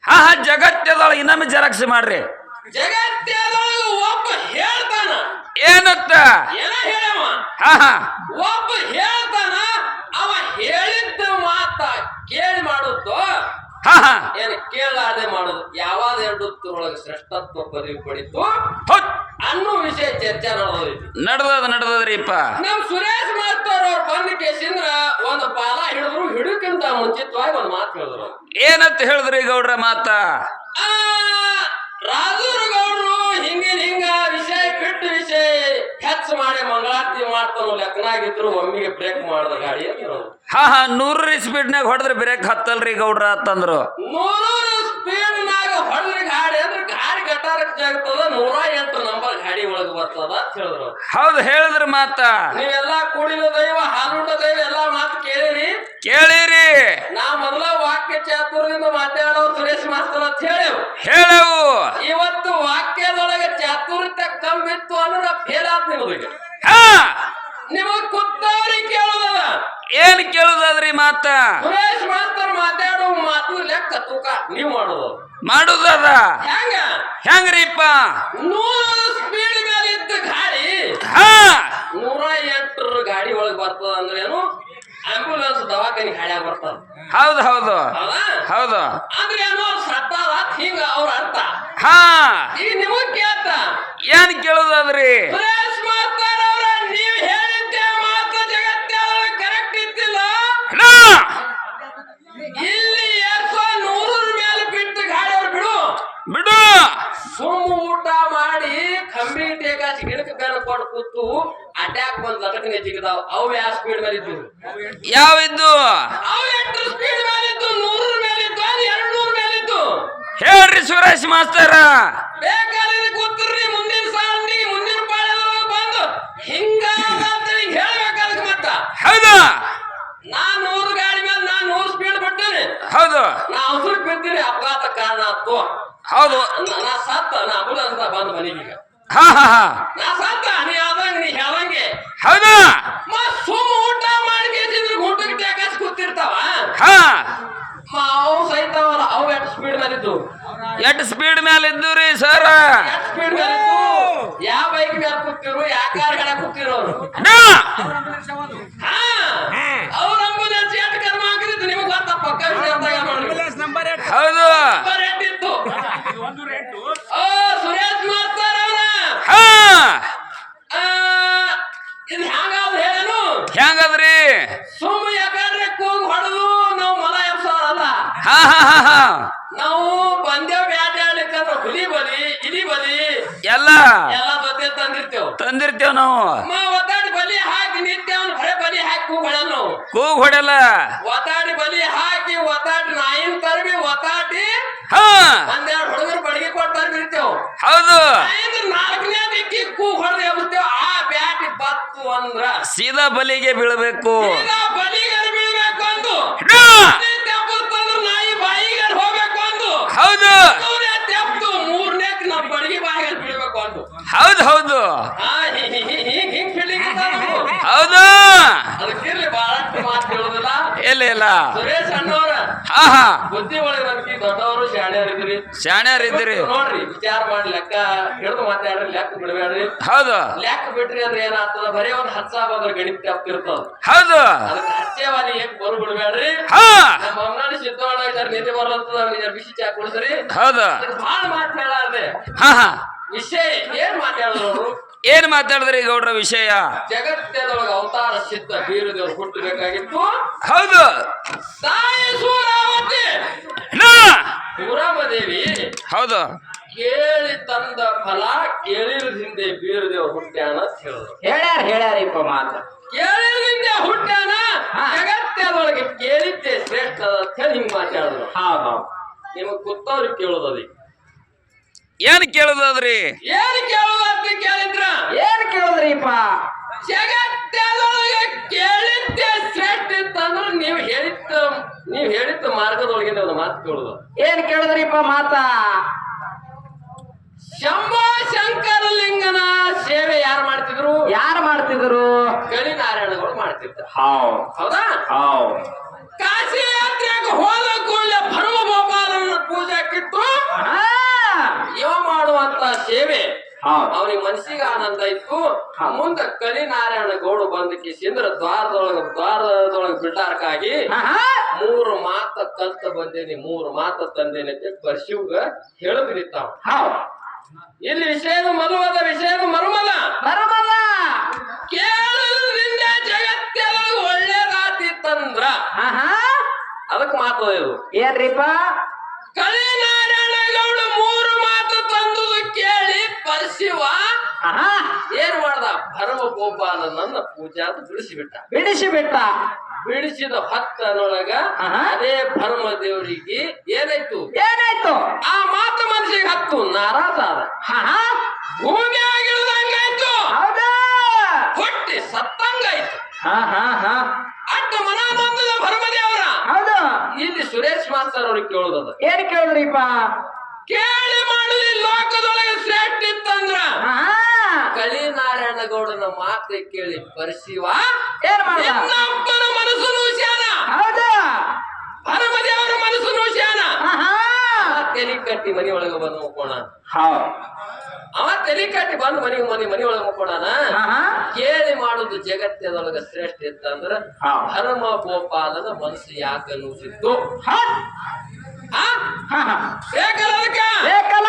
ಹಾ ಹಾ ಜಗತ್ತದೊಳಗೆ ಇನ್ನೊಮ್ಮೆ ಜೆರಾಕ್ಸ್ ಮಾಡ್ರಿ. ಜಗತ್ತದೊಳಗ ಒಬ್ಬ ಹೇಳ್ತಾನ ಏನತ್ತ? ಏನ ಹೇಳವ? ಹಾ ಹಾ ಒಬ್ಬ ಹೇಳ್ತಾನ, ಅವ ಹೇಳಿದ್ದ ಮಾತ ಕೇಳಿ ಮಾಡುತ್ತೋ ಹಾ ಹಾ ಏನ್ ಕೇಳಾದೆ ಮಾಡುದು. ಯಾವಾಗ ಎರಡೊಳಗೆ ಶ್ರೇಷ್ಠತ್ವ ಪದವಿ ಪಡಿತು ಅನ್ನೋ ವಿಷಯ ಚರ್ಚೆ ನಡೆದದ್ರಿಪ್ಪ. ನಮ್ ಸುರೇಶ್ ಮಾಸ್ತರ್ ಅವ್ರು ಬಂದ ಕೇಸಿಂದ್ರ ಒಂದು ಪಾಲ ಹಿಡಿದ್ರು, ಹಿಡಕ್ಕಿಂತ ಮುಂಚಿತವಾಗಿ ಒಂದು ಮಾತು ಹೇಳಿದ್ರು. ಏನಂತ ಹೇಳಿದ್ರಿ ಗೌಡ್ರ ಮಾತ? ರಾಜೂರು ಗೌಡ್ರು ಹಿಂಗ ವಿಷಯ ಬಿಟ್ಟು ವಿಷಯ ಹೆಚ್ಚು ಮಾಡಿ ಮಂಗಳಾರತಿ ಮಾಡ್ತಾನು ಲೆಕ್ಕನಾಗಿದ್ರು ಒಮ್ಮಿಗೆ ಬ್ರೇಕ್ ಮಾಡ್ದ ಗಾಡಿ ಅಂತ. ಹಾ ಹಾ 100 ಸ್ಪೀಡ್ನಾಗ ಹೊಡೆದ್ರೆ ಬ್ರೇಕ್ ಹತ್ತಲ್ರಿ ಗೌಡ್ರ ಅಂತಂದ್ರು. 100 ಸ್ಪೀಡ್ನಾಗ ಹೊಡೆದ್ರೆ ಗಾಡಿ ಅಂದ್ರೆ ಗಾಡಿ ಗಟಾರಕ್ಕೆ ಜಾಗ್ತದ. 108 ನಂಬರ್ ಗಾಡಿ ಒಳಗೆ ಬರ್ತದ ಅಂತ ಹೇಳಿದ್ರು. ಹೌದು ಹೇಳಿದ್ರಿ ಮಾತ. ನೀವೆಲ್ಲಾ ಕೂಡಿನ ದೈವ ಹಾಲುಂಡ ದೈವ ಎಲ್ಲಾ ಮಾತು ಕೇಳಿರಿ. ನಾ ಮೊದಲ ವಾಕ್ಯ ಚಾತುರ್ಯದಿಂದ ಮಾತಾಡೋ ಸುರೇಶ್ ಮಾಸ್ತರ್ ಅಂತ ಹೇಳವು. ಇವತ್ತು ವಾಕ್ಯದೊಳಗೆ ಚಾತುರ್ಯ ಕಮ್ಮಿತ್ತು ಅಂದ್ರೆ ಫೇಲ್ ಆತ್ ನಿಮಗೆ. ನಿಮಗ್ ಕುತ್ತವ್ರಿಗೆ ಕೇಳುದಲ್ಲ. ಏನ್ ಕೇಳುದಾದ್ರಿ ಮಾತ? ಸುರೇಶ್ ಮಾಸ್ತರ್ ಮಾತಾಡೋ ಮಾತು ಲೆಕ್ಕ ತೂಕ ನೀವ್ ಮಾಡುದದ ಹೆಂಗ್ರಿಪ್ಪ? 100 ಸ್ಪೀಡ್ ಮೇಲೆ ಇದ್ದ ಗಾಡಿ 108 ಗಾಡಿ ಒಳಗೆ ಬರ್ತದ ಅಂದ್ರೆ ಏನು? ಆಂಬ್ಯುಲೆನ್ಸ್ ದವಾಖಾನಿ ಗಾಡಿಯಾಗ ಬರ್ತದ. ಹೌದು ಹೌದು ಹೌದು ಅಂದ್ರೆ ಏನೋ ಸತ್ತಾದ ಹಿಂಗ ಅವ್ರ ಅರ್ಥ. ಈಗ ನಿಮಗ್ ಕೇಳ್ತ ಏನ್ ಕೇಳುದಾದ್ರಿ? ಸುರೇಶ್ ಮಾಸ್ತರ್ ಅವ್ರ ನೀವ್ ಹೇಳಿದ್ದೆ ಮಾತು ಜಗತ್ತೊಳಗೆ ಕರೆಕ್ಟ್ ಇದ್ದಿಲ್ಲ. ಇಲ್ಲಿ 100 ಮೇಲೆ ಬಿಟ್ಟು ಗಾಡಿ ಅವ್ರು ಬಿಡು ಸುಮ್ಮ ಊಟ ಮಾಡಿ ಕಂಬಿ ಟೇಕಾಚಿ ಗಿಡಕ್ಕೆ ಬೆನ್ನ ಕೊಟ್ಟು ಕೂತು ಅಟ್ಯಾಕ್ ಬಂದ್ ಲಟಕನೆ ಜಿಗದಾವ್. ಅವು ಯಾವ ಸ್ಪೀಡ್ ಮೇಲೆ ಇದ್ದು? ಯಾವಿದ್ದು? ಅವು 8 ಸ್ಪೀಡ್ ಮೇಲೆ ಇದ್ದು, 100 ಮೇಲೆ ಇದ್ದು, 200 ಮೇಲೆ ಇದ್ದು. ಹೇಳ್ರಿ ಸುರೇಶ್ ಮಾಸ್ತರ. ಬೇಕಾದ್ರೆ ಕೂತ್ರಿ ಮುಂದಿನ ಸಾಂಡಿ ಮುಂದಿನ ಪಾಳೆ ಬಂದು ಹಿಂಗ ಹೇಳ್ಬೇಕಾದ್ರೆ ಮತ್ತ. ಹೌದು ನಾ 100 ಗಾಡಿ ಮೇಲೆ ನಾ 100 ಸ್ಪೀಡ್ ಬಿಟ್ಟೇನೆ. ಹೌದು ನಾ ಅವಸರ ಬಿದ್ದೀನಿ, ಅಪಘಾತ ಕಾರಣ ಆಯ್ತು. ಹೌದು ನಾ ಸತ್ತ, ನಾ ಆಂಬುಲೆನ್ಸ್ ಬಂದ್ ಮನೆಗೀಗ. ನಾ ಸತ್ತ, ನೀ ಆದಂಗ ನೀ ಹೇಳಂಗೆ. ಹೌದು ಸುಮ್ಮ ಊಟ ಮಾಡಿ ಊಟಕ್ಕೆ ಟೇಕಾಸ್ ಕೂತಿರ್ತಾವ. ಅವು ಸಹಿತವಲ್ಲ, ಅವು 8 ಸ್ಪೀಡ್ ಮೇಲೆ ಇದ್ದು. 8 ಸ್ಪೀಡ್ ಮೇಲೆ ಇದ್ದು ರೀ ಸರ್. 8 ಸ್ಪೀಡ್ ಮೇಲೆ ಇದ್ದು. ಯಾವ ಬೈಕ್ ಮೇಲೆ ಕೂತಿರು, ಯಾವ ಕಾರ್ ಗಾಡ ಕೂತಿರೋರು. ಅವ್ರ ಆಂಬುಲೆನ್ಸ್ 8 ಕರ್ಮ ಹಾಕಿದ್ದು ನಿಮಗೆ ಗೊತ್ತ. ಪಕ್ಕ ಹೌದು ಇತ್ತು. ಸುರೇಶ್ ಮಾಸ್ತರ್ ಅವ್ರ ಇದು ಹೆಂಗದ್ರಿ? ಸುಮ್ಮ ಯಾಕಂದ್ರೆ ಕೂಗ್ ಹೊಡೆದು ನಾವು ಮಲ ಎಬ್ಸೋರಲ್ಲ. ನಾವು ಬಂದೇವ್ ಬ್ಯಾಟೆ ಆಡ್ಲಿಕ್ಕಂದ್ರ ಹುಲಿ ಬಲಿ ಇಲಿ ಬಲಿ ಎಲ್ಲ ಜೊತೆ ತಂದಿರ್ತೇವ್ ನಾವು. ಒತ್ತಾಡಿ ಬಲಿ ಹಾಕಿ ನಿತ್ಯ ಬರೇ ಬಲಿ ಹಾಕಿ ಕೂಗ್ ಹೊಡೆಲ್ಲ. ಒತ್ತಾಡಿ ಬಲಿ ಹಾಕಿ ಒತ್ತಾಡಿ ನಾಯಿನ ತರಬಿ ಒತ್ತಾಡಿ ಒಂದೆರಡು ಹುಡುಗರು ಬಡಿಗೆ ಕೊಡ್ತಾರ ಬಿಡ್ತೇವ್. ಹೌದು 4ನೇ ದಿಕ್ಕಿ ಕೂಗ್ ಹೊಡೆದು ಎಬ್ಸ್ತೇವ್. ಆ ಬ್ಯಾಟಿ ಬತ್ತು ಅಂದ್ರ ಸೀದಾ ಬಲಿಗೆ ಬೀಳ್ಬೇಕು. ಬಲಿಗೆ ಬೀಳ್ಬೇಕು ಅಂದು ನಾಯಿ ಬಾಯಿಗೆ ಹೋಗ್ಬೇಕು ಅಂದು. ಹೌದು ತೆಪ್ತು 3ನೇ ನಮ್ಮ ಬಡಿಗೆ ಬಾಯಿಗೆ ಬೀಳ್ಬೇಕು ಅಂದು. ಹೌದು ಹೌದು ಹಿಂಗ್ ಫೀಲಿಂಗ್ ಹೌದು. ಅದಕ್ಕಿರ್ಲಿ ಬಹಳಷ್ಟು ಮಾತು ಹೇಳುದಿಲ್ಲ. ಇಲ್ಲ ಸುರೇಶ್ ಅಣ್ಣವ್ರ ಬುದ್ಧಿ ಒಳಗೆ ದೊಡ್ಡವರು ಶಾಣ್ಯಾರಿದ್ದೀರಿ ನೋಡ್ರಿ. ವಿಚಾರ ಮಾಡಿ ಲೆಕ್ಕ ಹಿಡಿದು ಮಾತಾಡ್ರಿ, ಲೆಕ್ಕ ಬಿಡಬೇಡ್ರಿ. ಹೌದು ಲೆಕ್ಕ ಬಿಟ್ರಿ ಅಂದ್ರೆ ಏನಾಗ್ತದ? ಬರೀ ಒಂದು 10 ಸಾವಿರ ಬಂದ್ರೆ ಗಣಿತ ತಪ್ಪಿರ್ತದ. ಹೌದು ಅದಕ್ಕೆ ಹಚ್ಚೇವಾಲಿ ಬರು ಬಿಡಬೇಡ್ರಿ. ನಮ್ಮ ಅಮ್ಮನಾಡಿ ಸಿದ್ದವಣ್ಣ ನಿಧಿ ಬರ್ಲತ್ತದ, ಬಿಸಿ ಚಾ ಕುಡಿಸ್ರಿ. ಹೌದು ಬಹಳ ಮಾತು ಹೇಳಾರ್ದೆ ವಿಷಯ ಏನ್ ಮಾತಾಡಿದ್ರು? ಏನ್ ಮಾತಾಡಿದ್ರಿ ಗೌಡ್ರ ವಿಷಯ? ಜಗತ್ತದೊಳಗೆ ಅವತಾರ ಸಿದ್ಧ ಬೀರದೇವ್ರು ಹುಟ್ಟಬೇಕಾಗಿತ್ತು. ಹೌದು ತಾಯಿ ಸೂರಾವತಿ ಸೂರಾಮದೇವಿ ಹೌದು ಕೇಳಿ ತಂದ ಫಲ ಕೇಳಿದ ಹಿಂದೆ ಬೀರದೇವ್ರು ಹುಟ್ಟ್ಯಾನ ಅಂತ ಹೇಳಿದ್ರು. ಹೇಳ್ಯಾರಿಪ್ಪ ಮಾತು. ಕೇಳಿದ ಹಿಂದೆ ಹುಟ್ಟ್ಯಾನ, ಜಗತ್ತದೊಳಗೆ ಕೇಳಿದ್ದೆ ಶ್ರೇಷ್ಠ ಅಂತ ಹೇಳಿ ಹಿಂಗ್ ಮಾತಾಡಿದ್ರು. ನಿಮಗ್ ಗೊತ್ತವ್ರಿಗೆ ಕೇಳೋದೀಗ ಏನ್ ಕೇಳುದಾದ್ರಿ? ಏನ್ ಕೇಳುದಂತ ಕೇಳಿದ್ರ ಏನ್ ಕೇಳುದ್ರಿಪ್ಪ? ಜಗತ್ತದೊಳಗೆ ಕೇಳಿದ್ದೆ ಶ್ರೇಷ್ಠ ಇತ್ತಂದ್ರ ನೀವ್ ಹೇಳಿದ್ದ ಮಾರ್ಗದೊಳಗೆ ಒಂದು ಮಾತು ಕೇಳುದು. ಏನ್ ಕೇಳುದ್ರಿಪ್ಪ ಮಾತ? ಶಂಭೋ ಶಂಕರ ಲಿಂಗನ ಸೇವೆ ಯಾರು ಮಾಡ್ತಿದ್ರು? ಗಣಿನಾರಾಯಣಗಳು ಮಾಡ್ತಿದ್ರು. ಹೌದಾ? ಕಾಶಿ ಯಾತ್ರೆಗೆ ಹೋದ ಕೂಡಲೇ ಭರಮ ಗೋಪಾಲನ ಪೂಜೆ ಸೇವೆ ಹೌದು. ಅವನಿಗೆ ಮನಸ್ಸಿಗೆ ಆನಂದ ಇತ್ತು. ಮುಂದ ಕಲಿನಾರಾಯಣ ಗೌಡ ಬಂದ ಕಿಸಿಂದ್ರ ದ್ವಾರದೊಳಗೆ ಬಿಡ್ಲಾರ್ಕಾಗಿ ಆಹಾ. 3 ಮಾತ ಕಲ್ತ ಬಂದೇನಿ 3 ಮಾತ ತಂದೇನಿ ಅಂತ ಪರಶಿವ್ಗ ಹೇಳದ್ ನಿಂತಾವ. ಹೌದು. ಇಲ್ಲಿ ವಿಷಯದ ಮರುವದ ವಿಷಯದ ಮರುಮಲ ಬರಬಲ್ಲ. ಕೇಳೋದ್ರಿಂದ ಜಗತ್ತೆಲ್ಲ ಒಳ್ಳೇದಾತಿತ್ತಂದ್ರ ಆಹಾ. ಅದಕ್ ಮಾತು ಇದು. ಏನ್ರಿಪ್ಪ? ಕಲಿನಾರಾಯಣ ಗೌಡ 3 ಮಾತು ತಂದುದು ಕೇಳಿ ಪರಶಿವ ಆಹಾ. ಏನ್ ಮಾಡ್ದ? ಭರಮ ಗೋಪಾಲನನ್ನ ಪೂಜಾದ ಬಿಡಿಸಿಬಿಟ್ಟ. ಬಿಡಿಸಿ ಬಿಟ್ಟ. ಬಿಡಿಸಿದ ಹೊತ್ತನೊಳಗ ಆಹಾ. ಅದೇ ಭರಮ ದೇವರಿಗೆ ಏನಾಯ್ತು? ಏನಾಯ್ತು? ಆ ಮಾತು ಮನಸ್ಸಿಗೆ ಹತ್ತು ನಾರಾಜ ಆದ. ಆಹಾ. ಭೂಮಿ ಆಗಿಳ್ದಂಗಾಯ್ತು, ಹೌದಾ? ಹೊಟ್ಟಿ ಸತ್ತಂಗಾಯ್ತು. ಹಾ ಹಾ ಹಾ. ಅಟ್ಟ ಮನಾನಂದದ ಭರಮದೇವರ ಹೌದು. ಇಲ್ಲಿ ಸುರೇಶ್ ಮಾಸ್ತರ್ ಅವ್ರಿಗೆ ಕೇಳೋದದ. ಏನ್ ಕೇಳಿದ್ರಿಪ್ಪ? ಕೇಳಿ ಮಾಡುದು ಲೋಕದೊಳಗೆ ಶ್ರೇಷ್ಠ ಇತ್ತಂದ್ರ ಆಹಾ. ಕಲಿನಾರಾಯಣ ಗೌಡನ ಮಾತು ಕೇಳಿ ಪರಶಿವ ಏನ್ ಮಾಡ್ದ? ಇನ್ನೊಬ್ಬನ ಮನಸ್ಸು ನೂಶ್ಯಾನ, ಹೌದಾ? ಭರಮದೇವರ ಮನಸ್ಸು ನೂಶ್ಯಾನ. ಆಹಾ. ಅವ ತೆಲಿ ಕಟ್ಟಿ ಮನಿ ಒಳಗ ಬಂದು ಮುಕ್ಕೋಣ. ಹೌದು. ಅವ ತೆಲಿ ಕಟ್ಟಿ ಬಂದು ಮನಿ ಒಳಗ ಮುಕ್ಕೋಣನ. ಆಹಾ. ಕೇಳಿ ಮಾಡುದು ಜಗತ್ತದೊಳಗ ಶ್ರೇಷ್ಠ ಇತ್ತಂದ್ರ ಹೌದು. ಭರಮ ಗೋಪಾಲನ ಮನಸ್ಸು ಯಾಕೆ ಅನ್ನಿಸಿತ್ತು? ಹಾ. ಆ? ಹಾ ಹಾ. ಬೇಕಲ್ಲ ಅದಕ್ಕ? ಬೇಕಲ್ಲ.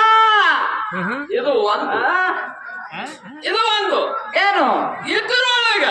ಇದು ಒಂದು ಆ. ಇದು ಒಂದು ಏನು? ಇದ್ರೊಳಗ